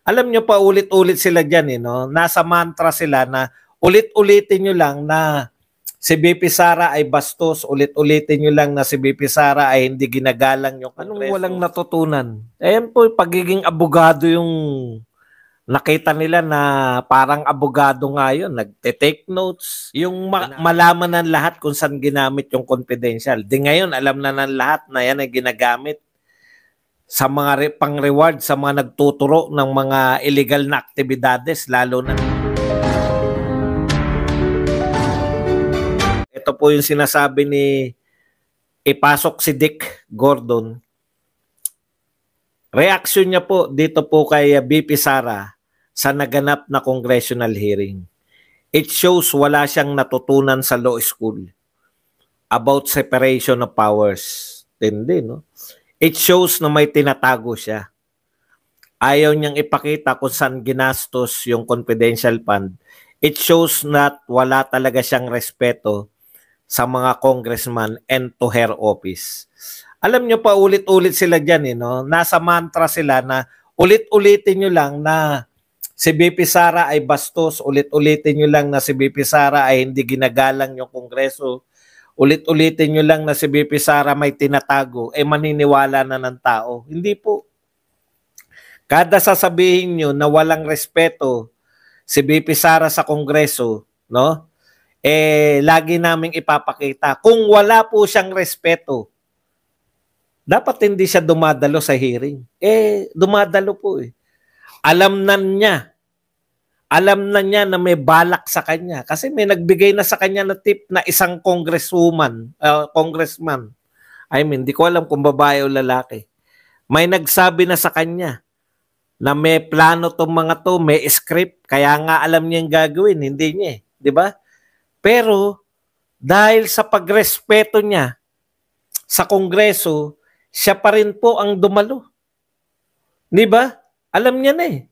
Alam nyo pa ulit-ulit sila dyan, no? Nasa mantra sila na ulit-ulitin nyo lang na si BP Sara ay bastos, ulit-ulitin nyo lang na si BP Sara ay hindi ginagalang yung Kongreso. Anong walang natutunan? Ayan po, pagiging abogado yung nakita nila na parang abogado nga yun, nagte-take notes, yung malaman ng lahat kung saan ginamit yung confidential. Di ngayon, alam na ng lahat na yan ay ginagamit sa mga pang-reward, sa mga nagtuturo ng mga illegal na aktibidades, lalo na. Ito po yung sinasabi ni ipasok si Dick Gordon. Reaksyon niya po dito po kay BP Sara sa naganap na congressional hearing. It shows wala siyang natutunan sa law school about separation of powers. Tindi, no? It shows na may tinatago siya. Ayaw niyang ipakita kung saan ginastos yung confidential fund. It shows na wala talaga siyang respeto sa mga congressman and to her office. Alam niyo pa ulit-ulit sila dyan, no? Nasa mantra sila na ulit-ulitin nyo lang na si BP Sara ay bastos, ulit-ulitin nyo lang na si BP Sara ay hindi ginagalang yung Kongreso, ulit-ulitin nyo lang na si BP Sara may tinatago, maniniwala na ng tao. Hindi po. Kada sasabihin nyo na walang respeto si BP Sara sa Kongreso, no? Lagi naming ipapakita. Kung wala po siyang respeto, dapat hindi siya dumadalo sa hearing. Dumadalo po eh. Alam na niya na may balak sa kanya. Kasi may nagbigay na sa kanya na tip na isang congressman. Hindi ko alam kung babae o lalaki. May nagsabi na sa kanya na may plano tong mga to, may script, kaya nga alam niya yung gagawin, hindi niya eh. Di ba? Pero, dahil sa pagrespeto niya sa Kongreso, siya pa rin po ang dumalo. Di ba? Alam niya na eh.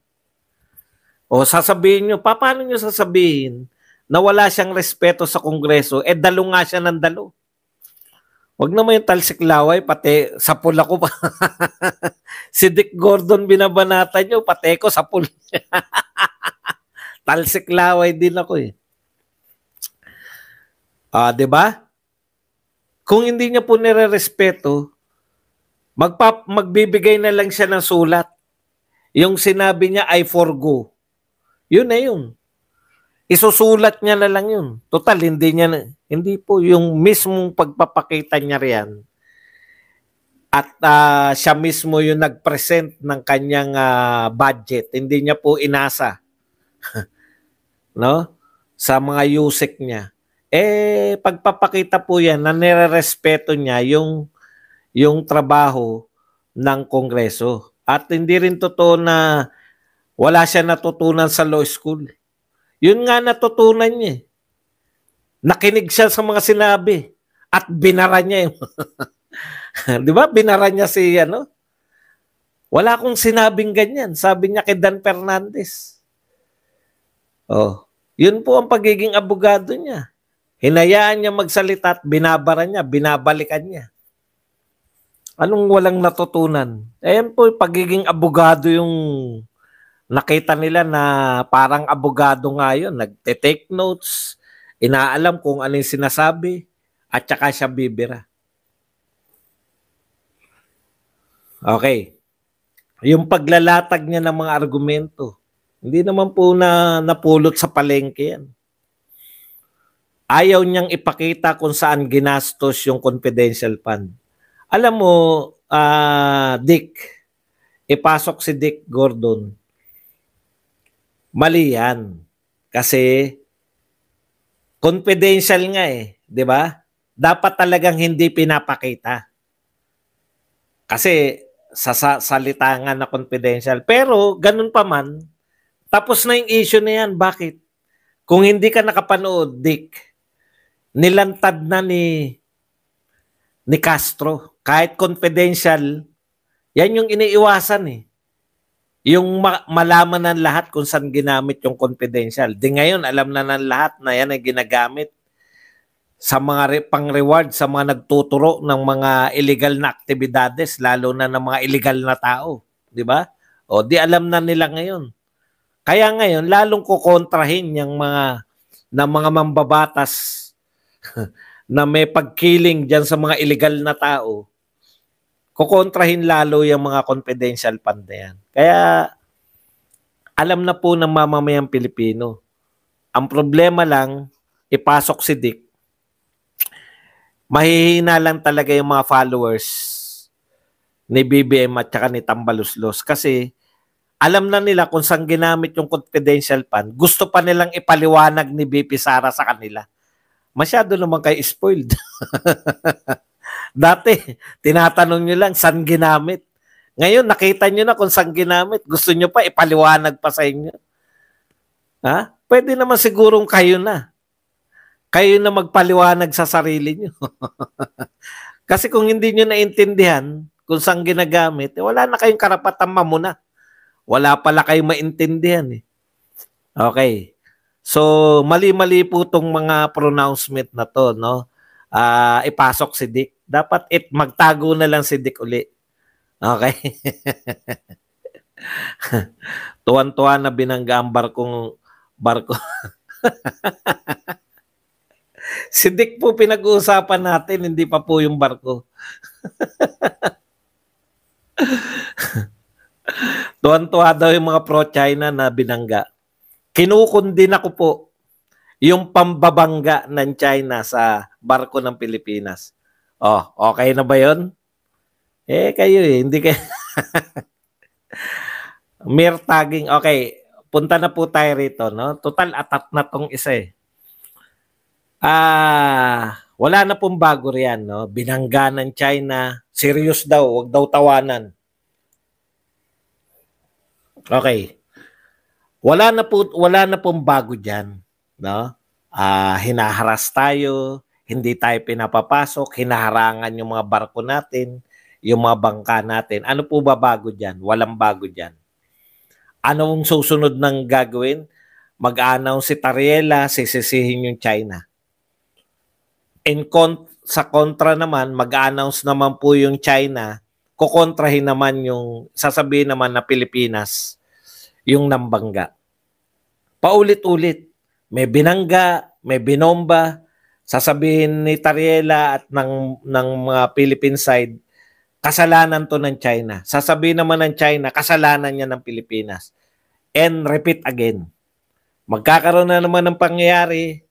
O sasabihin nyo, paano nyo sasabihin na wala siyang respeto sa Kongreso, dalo nga siya ng dalo. Huwag naman yung talsiklaway, pati sa pula ko pa. Si Dick Gordon binabanata nyo, pati ko sa pula. Talsiklaway din ako eh. Di ba? Kung hindi niya po nire-respeto, magbibigay na lang siya ng sulat. Yung sinabi niya, I forgo. Yun na yun. Isusulat niya na lang yun. Total, hindi po yung mismong pagpapakita niya riyan. At siya mismo yung nag-present ng kanyang budget. Hindi niya po inasa. No? Sa mga USEC niya. Pagpapakita po yan na nire-respeto niya yung trabaho ng Kongreso. At hindi rin totoo na wala siya natutunan sa law school. Yun nga natutunan niya. Nakinig siya sa mga sinabi at binara niya yung di ba? Binara niya si Wala akong sinabing ganyan. Sabi niya kay Dan Fernandez. Yun po ang pagiging abogado niya. Hinayaan niya magsalita at binabara niya, binabalikan niya. Anong walang natutunan? Ayan po, pagiging abogado yung nakita nila na parang abogado nga yun. Nagte-take notes, inaalam kung ano yung sinasabi, at saka siya bibira. Okay. Yung paglalatag niya ng mga argumento, hindi naman po napulot sa palengke yan. Ayaw niyang ipakita kung saan ginastos yung confidential fund. Alam mo, Dick, ipasok si Dick Gordon. Mali yan. Kasi confidential nga eh, di ba? Dapat talagang hindi pinapakita. Kasi sa salita nga na confidential. Pero ganun pa man, tapos na yung issue na yan. Bakit? Kung hindi ka nakapanood, Dick, nilantad na ni Castro. Kahit confidential, yan yung iniiwasan eh. Yung malaman ng lahat kung saan ginamit yung confidential. Di ngayon, alam na ng lahat na yan ay ginagamit sa mga pang-reward, sa mga nagtuturo ng mga illegal na aktibidades, lalo na ng mga illegal na tao. Di ba? O di alam na nila ngayon. Kaya ngayon, lalong kukontrahin yung mga mambabatas na may pagkiling dyan sa mga illegal na tao. Kukontrahin lalo yung mga confidential fund na yan. Kaya alam na po ng mamamayang Pilipino. Ang problema lang, ipasok si Dick, mahihina lang talaga yung mga followers ni BBM at saka ni Tambaluslos kasi alam na nila kung saan ginamit yung confidential fund. Gusto pa nilang ipaliwanag ni BP Sara sa kanila. Masyado naman kayo spoiled. Dati, tinatanong nyo lang saan ginamit. Ngayon, nakita nyo na kung saan ginamit. Gusto nyo pa ipaliwanag pa sa inyo. Ha? Pwede naman sigurong kayo na. Kayo na magpaliwanag sa sarili nyo. Kasi kung hindi nyo naintindihan kung saan ginagamit, wala na kayong karapatan mamuna. Wala pala kayong maintindihan. Okay. So, mali-mali po itong mga pronouncement na to, no? Ipasok si Dick. Dapat magtago na lang si Dick uli. Okay? Tuwan-tuwa na binangga ang barko. Si Dick po pinag-uusapan natin, hindi pa po yung barko. Tuwan-tuwa daw yung mga pro-China na binangga. Kinukundin ako po yung pambabangga ng China sa barko ng Pilipinas. Oh, okay na ba yun? Kayo hindi kayo. Mere tagging. Okay, punta na po tayo rito, no? Total atat na tong isa eh. Wala na pong bago riyan, no? Binangga ng China. Serious daw, wag daw tawanan. Okay. Wala na pong bago diyan, no? Hinaharas tayo, hindi tayo pinapapasok, hinaharangan yung mga barko natin, yung mga bangka natin. Ano po ba bago diyan? Walang bago diyan. Anong susunod ng gagawin? Mag-announce si Tariela, sisisihin yung China. Sa kontra naman, mag-announce naman po yung China, kukontrahin naman yung, sasabihin naman na Pilipinas, yung nambangga. Paulit-ulit. May binangga, may binomba, sasabihin ni Tariela at ng mga Philippine side, kasalanan to ng China. Sasabihin naman ng China, kasalanan niya ng Pilipinas. And repeat again. Magkakaroon na naman ng pangyayari,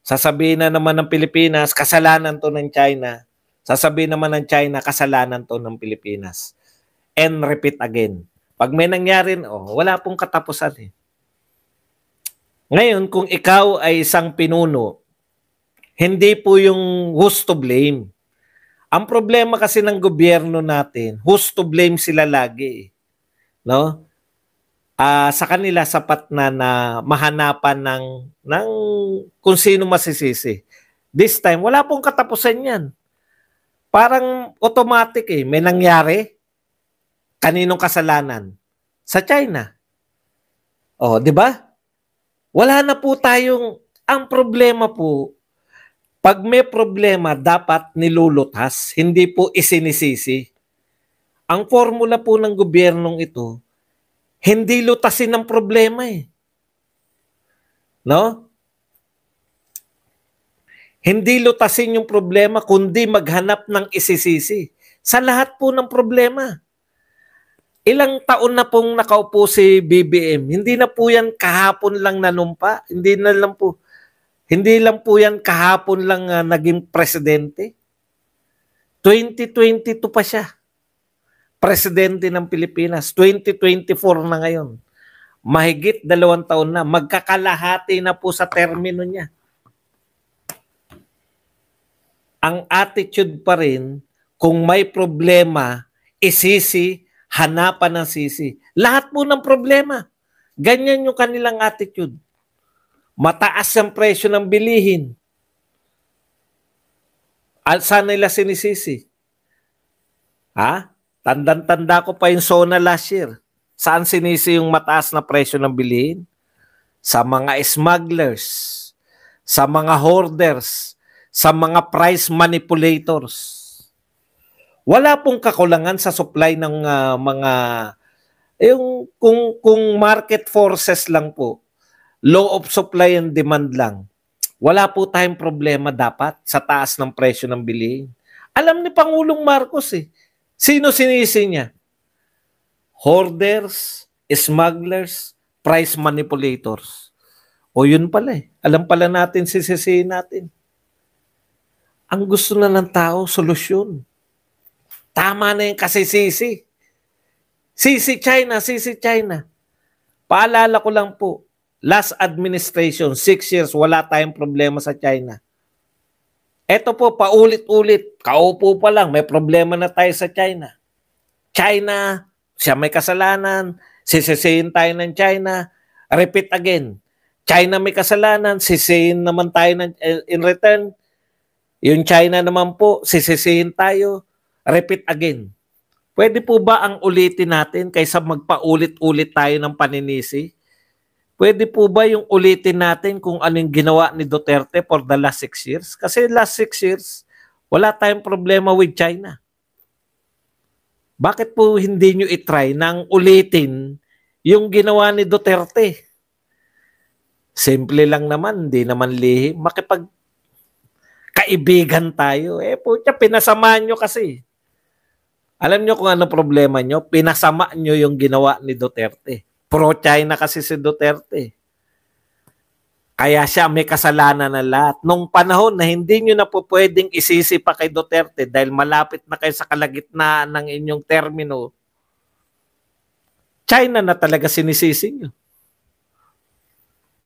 sasabihin na naman ng Pilipinas, kasalanan to ng China. Sasabihin naman ng China, kasalanan to ng Pilipinas. And repeat again. Pag may nangyari, wala pong katapusan eh. Ngayon, kung ikaw ay isang pinuno, hindi po yung who's to blame. Ang problema kasi ng gobyerno natin, who's to blame sila lagi. No? Sa kanila sapat na mahanapan ng kung sino masisisi. This time, wala pong katapusan yan. Parang automatic eh. May nangyari, kaninong kasalanan? Sa China. Di ba? Wala na po ang problema po, pag may problema, dapat nilulutas, hindi po isinisisi. Ang formula po ng gobyernong ito, hindi lutasin ang problema eh. No? Hindi lutasin yung problema, kundi maghanap ng isisisi. Sa lahat po ng problema. Ilang taon na pong nakaupo si BBM. Hindi na po yan kahapon lang nanumpa. Hindi lang po yan kahapon lang naging presidente. 2022 pa siya. Presidente ng Pilipinas. 2024 na ngayon. Mahigit 2 taon na. Magkakalahati na po sa termino niya. Ang attitude pa rin, kung may problema, isisi, hanapan ng sisi. Lahat po ng problema. Ganyan yung kanilang attitude. Mataas ang presyo ng bilihin. Saan nila sinisisi? Tandang-tanda ko pa yung SONA last year. Saan sinisi yung mataas na presyo ng bilihin? Sa mga smugglers, sa mga hoarders, sa mga price manipulators. Wala pong kakulangan sa supply ng mga Yung kung market forces lang po, law of supply and demand lang, wala po tayong problema dapat sa taas ng presyo ng bilihin. Alam ni Pangulong Marcos eh. Sino sinisi niya? Hoarders, smugglers, price manipulators. O yun pala eh. Alam pala natin sisisihin natin. Ang gusto na ng tao, solusyon. Tama na yung kasisisi. Sisi China, sisi China. Paalala ko lang po, last administration, 6 years, wala tayong problema sa China. Eto po, paulit-ulit, kaupo pa lang, may problema na tayo sa China. China, siya may kasalanan, sisisihin tayo ng China, repeat again. China may kasalanan, sisihin naman tayo in return. Yung China naman po, sisisihin tayo, repeat again. Pwede po ba ang ulitin natin kaysa magpaulit-ulit tayo ng paninisi? Pwede po ba yung ulitin natin kung anong ginawa ni Duterte for the last 6 years? Kasi last 6 years, wala tayong problema with China. Bakit po hindi nyo itry nang ulitin yung ginawa ni Duterte? Simple lang naman, hindi naman lihim. Makipagkaibigan tayo. Pucha, pinasama nyo kasi. Alam nyo kung ano problema nyo? Pinasama nyo yung ginawa ni Duterte. Pro-China kasi si Duterte. Kaya siya may kasalanan na lahat. Nung panahon na hindi nyo na po pwedeng isisi pa kay Duterte dahil malapit na kayo sa kalagitnaan ng inyong termino, China na talaga sinisisi nyo.